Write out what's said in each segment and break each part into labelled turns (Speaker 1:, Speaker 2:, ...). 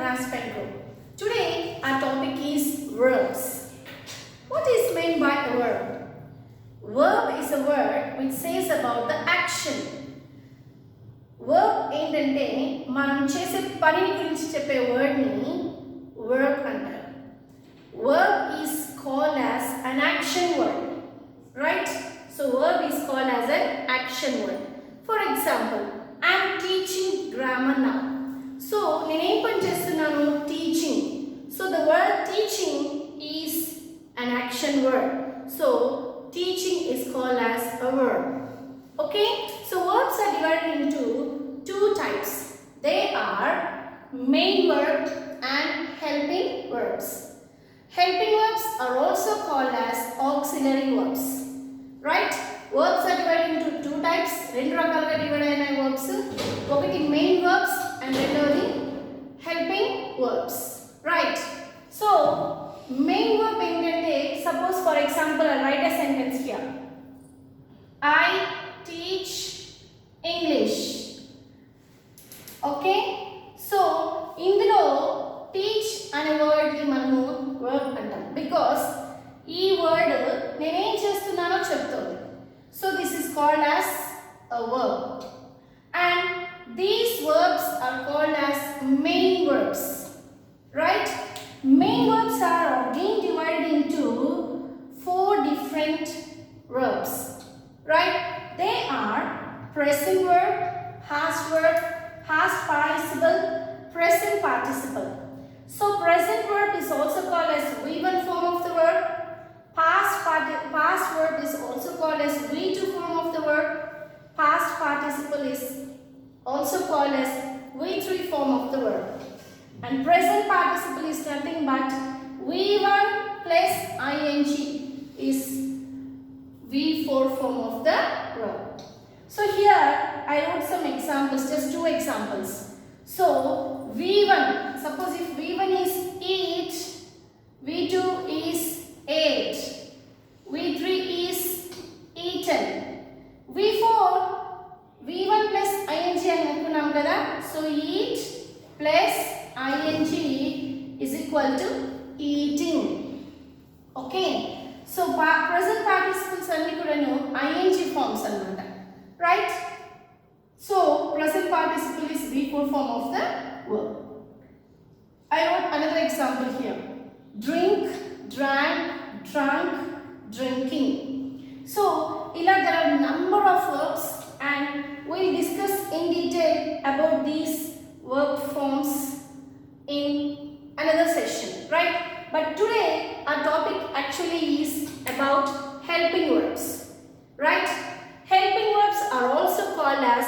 Speaker 1: grasp and grow. Today our topic is verbs. What is meant by a verb? Verb is a word which says about the action. Verb ఏంటంటే మనం చేసే పనిని గురించి చెప్పే వర్డ్ని verb అంటారు. Verb is called as an action word, right? So verb is called as an action word. For example, I am teaching grammar now. So నేను ఏం పని చేస్తున్నాను? Teaching. So the word teaching is an action word. So teaching is called as a verb. Okay? So verbs are divided into two types. They are main verb and helping verbs. Helping verbs are also called as auxiliary verbs. Right? Verbs are divided into two types. రెండు రకాలుగా divide అయిన verbs. ఒకటి main verbs and రెండవది helping verbs. Right? So main verb ఏంటంటే suppose for example I write a sentence here. I teach English. Okay? So ఇందులో teach అనే word ని మనము verb అంటాం because ఈ వర్డ్ నేనేం చేస్తున్నానో చెప్తుంది. So this is called as a verb. And these verbs are called as main verbs. Right? Main verbs are again divided into four different verbs. Right? They are present verb, past verb, past participle, present participle. So present verb is also called as V1 form of the verb. Past verb is also called as V2 form of the verb. Past participle is also called as V3 form of the verb. And present participle is nothing but V1 plus ing is V4 form of the verb. So here I wrote some examples, just two examples. So V1, suppose if V1 is eat, V2 is ate, V3 is eaten, V4 V1 plus ing అని అనుకున్నాం కదా. So eat plus ing is equal to eating. Okay? So present participles అన్ని కూడాను ing forms అన్నమాట. Right? So present participle is V4 form of the verb. I wrote another example here. Drink, drank, drunk, drinking. So there are number of verbs and we'll discuss in detail about these verb forms in another session, right? But today our topic actually is about helping verbs, right? Helping verbs are also called as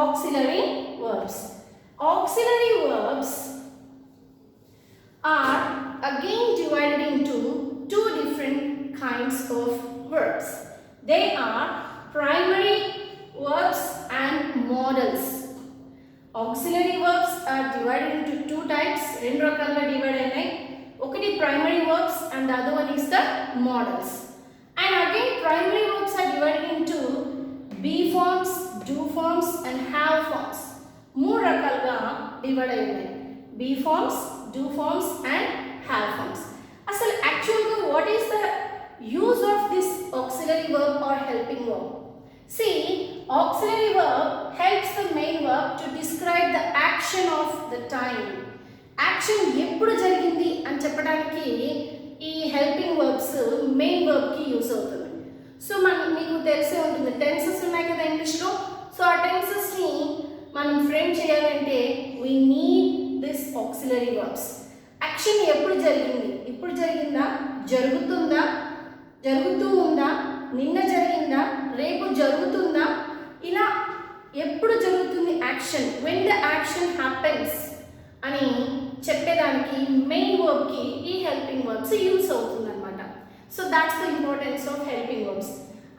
Speaker 1: auxiliary verbs. Auxiliary verbs are again divided into two different kinds of verbs. They are primary verbs and modals. Auxiliary verbs are divided into two types. రెండు రకాలుగా divide అయినాయి. ఒకటి primary verbs and the other one is the modals. And again primary verbs are divided into be forms, do forms and have forms. మూడు రకాలుగా divide అయినాయి. be forms, do forms and have forms. అసలు యాక్చువల్గా what is the use of this auxiliary verb or helping verb? See, auxiliary verb helps the main verb to describe the action of the time. Action ఎప్పుడు జరిగింది అని చెప్పడానికి ఈ helping verbs main వర్బ్కి use అవుతుంది. So మీకు తెలిసే ఉంటుంది tenses ఉన్నాయి కదా ఇంగ్లీష్లో. సో ఆ టెన్సెస్ని మనం ఫ్రేమ్ చేయాలంటే we need this auxiliary verbs. Action ఎప్పుడు జరిగింది, ఇప్పుడు జరిగిందా, జరుగుతుందా, జరుగుతూ ఉందా, నిన్న జరిగిందా, రేపు జరుగుతుందా, ఇలా ఎప్పుడు జరుగుతుంది action, when the action happens అని చెప్పేదానికి మెయిన్ వర్బ్కి ఈ హెల్పింగ్ వర్బ్స్ యూస్ అవుతుంది అనమాట. So that's the importance of helping verbs.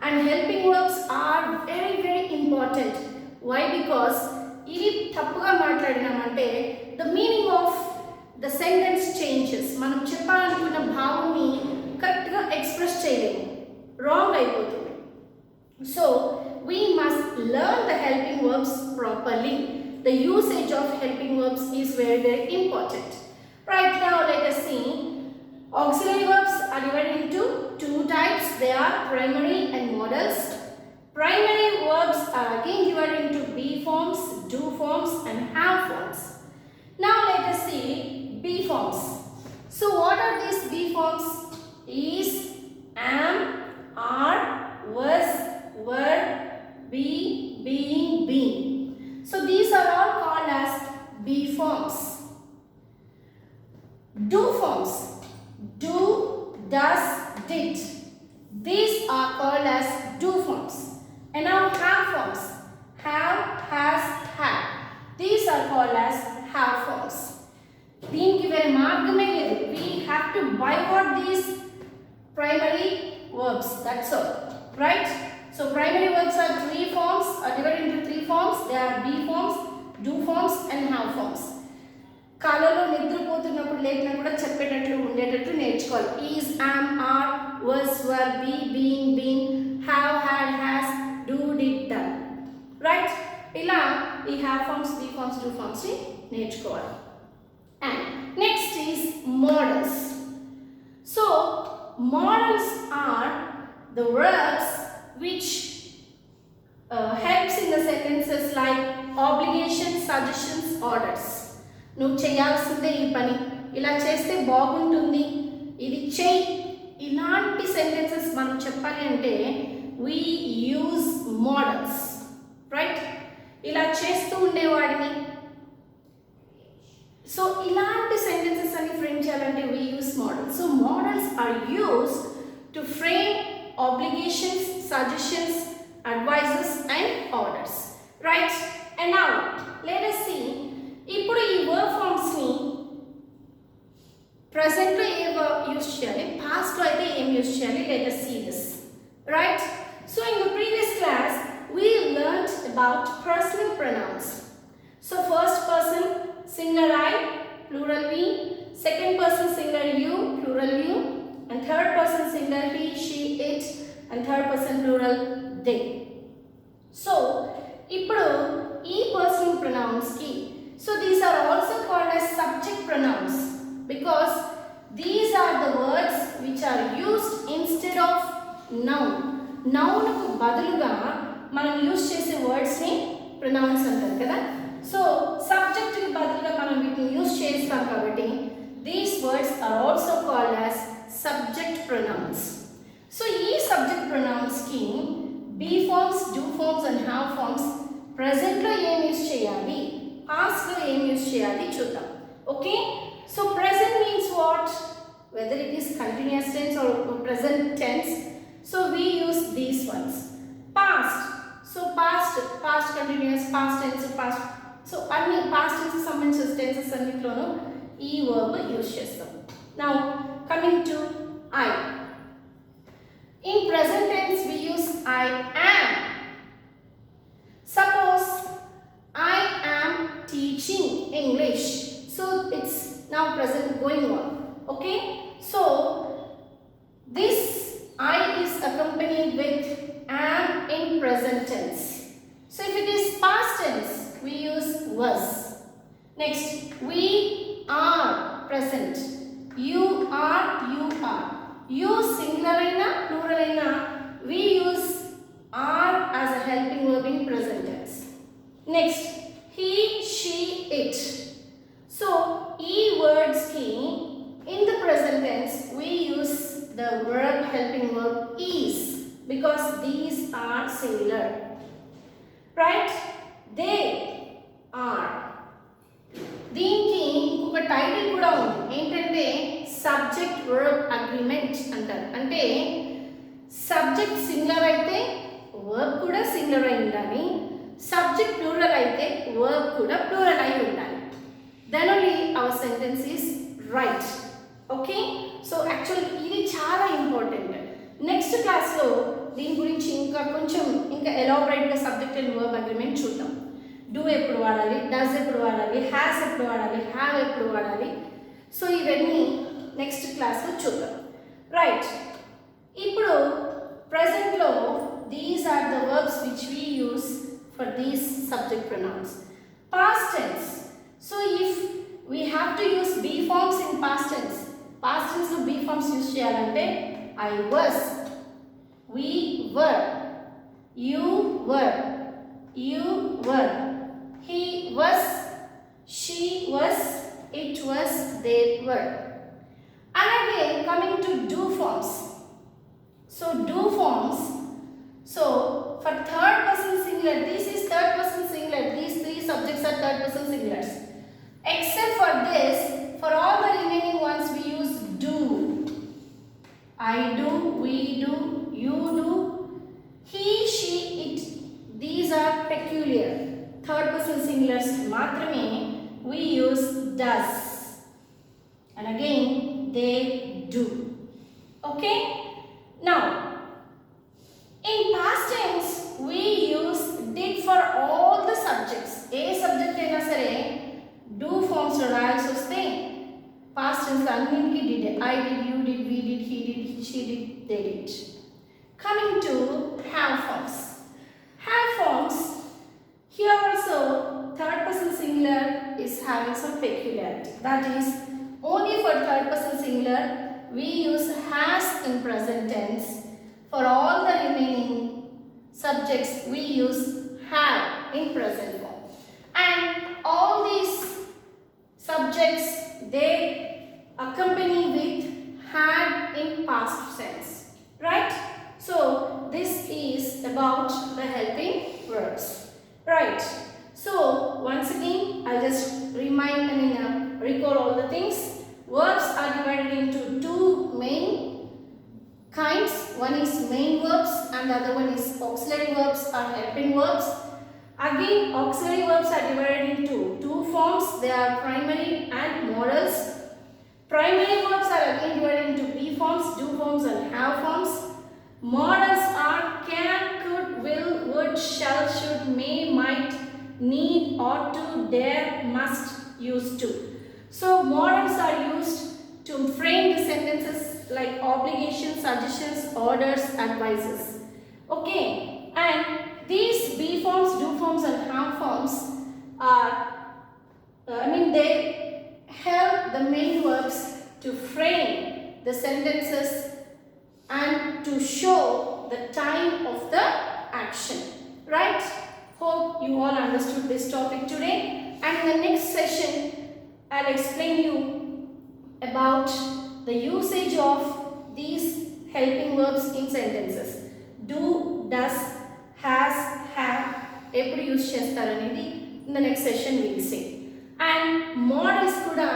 Speaker 1: And helping verbs are very very important. Why? Because ఇవి తప్పుగా మాట్లాడినామంటే the meaning of the sentence changes. మనం చెప్పాలనుకున్న భావాన్ని కరెక్ట్గా ఎక్స్ప్రెస్ చేయలేము, రాంగ్ అయిపోతుంది. So we must learn the helping verbs properly. the usage of helping verbs is very, very important. Right, now let us see. Auxiliary verbs are divided into two types. They are primary and modals. Primary verbs are again divided into be forms, do forms and have forms. Now let us see be forms. So what are these be forms? Is, am, are, was, were, be, being, been. So these are all called as be forms. Do forms. Do, does, did. These are called as do forms. And now have forms. Have, has, had. These are called as have forms. We have to bypass these primary verbs. That's all. Right? So primary verbs are three forms, are divided into three forms. They are be forms, do forms and have forms. కాలంలో నిద్రపోతున్నప్పుడు లేఖనం కూడా చెప్పేటట్లు ఉండేటట్లు నేర్చుకోవాలి. Is, am, are, was, were, be, being, been, have, had, has, do, did, done. Right? ఇలా ఈ have forms, be forms, do forms ని నేర్చుకోవాలి. And next is modals. So modals are the verbs which helps in the sentences like obligations, suggestions, orders. నువ్వు చేయాల్సిందే ఈ పని, ఇలా చేస్తే బాగుంటుంది, ఇది చెయ్యి, ఇలాంటి సెంటెన్సెస్ మనం చెప్పాలి అంటే we use models. రైట్? ఇలా చేస్తూ ఉండేవాడిని. సో ఇలాంటి సెంటెన్సెస్ అన్ని ఫ్రేమ్ చేయాలంటే we use models. So models are used to frame obligations, suggestions, advices and orders. Right? And now let us see. ఇప్పుడు ఈ verb forms ని present లో ఏ verb యూస్ చేయాలి, past లో అయితే ఏం యూస్ చేయాలి. Let us see this. Right? So in the previous class we learnt about personal pronouns. So first person singular I, plural we, second person singular you, plural you, and third person singular he, she, it, and third person plural they. So ఇప్పుడు ఈ personal pronouns ki, so these are also called as subject pronouns because these are the words which are used instead of noun. Noun కు బదులుగా మనం use చేసే words ని pronouns అంటారు కదా. So subject కి బదులుగా మనం వీటిని యూస్ చేస్తాం కాబట్టి these words are also called as subject pronouns. So ఈ subject pronouns కి be forms, do forms and have forms present లో ఏం యూస్ చేయాలి, past లో ఏం యూస్ చేయాలి చూద్దాం. Okay? So present means what? Whether it is continuous tense or present tense. So we use these ones. Past. So past continuous, past tense, past. So అన్ని past tense సంబంధించిన tenses అన్నిట్లోనూ ఈ verb use చేస్తాం. Now coming to I. In present tense we use I am. Suppose I am teaching English. So it's now present going on. Okay? So this I is accompanied with am in present tense. So if it is past tense we use was. Next, we are present. You are, you are. You singular aina, plural aina, we use are as a helping verb in present tense. Next, he, she, it. So, e words ki in the present tense we use the verb helping verb is because these are singular. Right? They are. దీనికి ఇంకొక title కూడా ఉంది. ఏంటంటే subject verb agreement అంటారు. అంటే subject singular అయితే verb కూడా singular అయి ఉండాలి, సబ్జెక్ట్ ప్లూరల్ అయితే వర్బ్ కూడా ప్లూరల్ అయి ఉండాలి. Then only our sentence is right. Okay? So actually ఇది చాలా ఇంపార్టెంట్. నెక్స్ట్ క్లాస్లో దీని గురించి ఇంకా ఎలాబరేట్గా సబ్జెక్ట్ అండ్ వర్బ్ అగ్రిమెంట్ చూద్దాం. డూ ఎప్పుడు వాడాలి, డస్ ఎప్పుడు వాడాలి, హ్యాస్ ఎప్పుడు వాడాలి, హ్యావ్ ఎప్పుడు వాడాలి. సో ఇవన్నీ నెక్స్ట్ క్లాస్లో చూద్దాం. రైట్? ఇప్పుడు presentలో these are the verbs which we use for these subject pronouns. Past tense. So if we have to use be forms in past tense లో be forms యూస్ చేయాలంటే I was, we were, you were, he was, she was, it was, they were. And again coming to do forms. So do forms. So for third person singular, this is third person singular. These three subjects are third person singulars. Except for this, for all the remaining ones we use do. I do, we do, you do, he, she, it. These are peculiar. Third person singulars matrame we use does. And again they do. Okay? Now in past tense we use did for all the subjects. A subject aina sare do forms lo rayalsi vaste past tense lo anniki did. I did, you did, we did, he did, she did, they did. Coming to have forms. Have forms, here also third person singular is having some peculiarity. That is, only for third person singular we use has in present tense. For all the remaining subjects we use have in present form. And all these subjects they accompany with had in past tense. Right? So this is about the helping verbs. Right? So once again I'll just recall all the things. Verbs are divided into two main kinds. One is main verbs and the other one is auxiliary verbs or helping verbs. Again, auxiliary verbs are divided into two forms. They are primary and modals. Primary verbs are again divided into be forms, do forms and have forms. Modals are can, could, will, would, shall, should, may, might, need, ought to, dare, must, used to. So modals are used to frame the sentences like obligations, suggestions, orders, advices. Okay, and these be forms, do forms and have forms are they help the main verbs to frame the sentences and to show the time of the action. Right? Hope you all understood this topic today, and in the next session I'll explain you about the usage of these helping verbs in sentences. Do, does, has, have, ఎప్పుడు use చేస్తారనేది in the next session we will see. And models kuda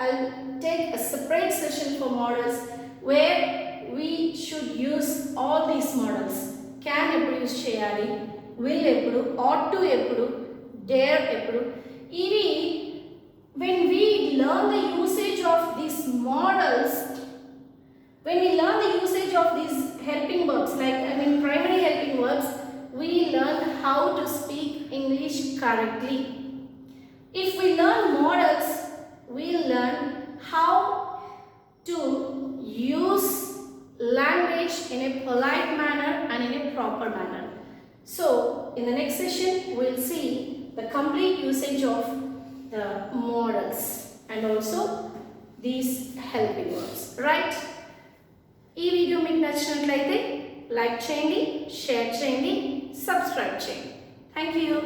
Speaker 1: I'll take a separate session for models where we should use all these models. Can ఎప్పుడు use చేయాలి, will ఎప్పుడు, ought to ఎప్పుడు, dare ఎప్పుడు. ఇవి when we learn the usage of these models, when we learn the usage of these helping verbs, primary helping verbs, we learn how to speak English correctly. If we learn models, we learn how to use language in a polite manner and in a proper manner. So, in the next session, we will see the complete usage of the modals and also these helping verbs. Right? ఈ video మీకు నచ్చినట్లయితే like చేయండి, share చేయండి, subscribe చేయండి. Thank you.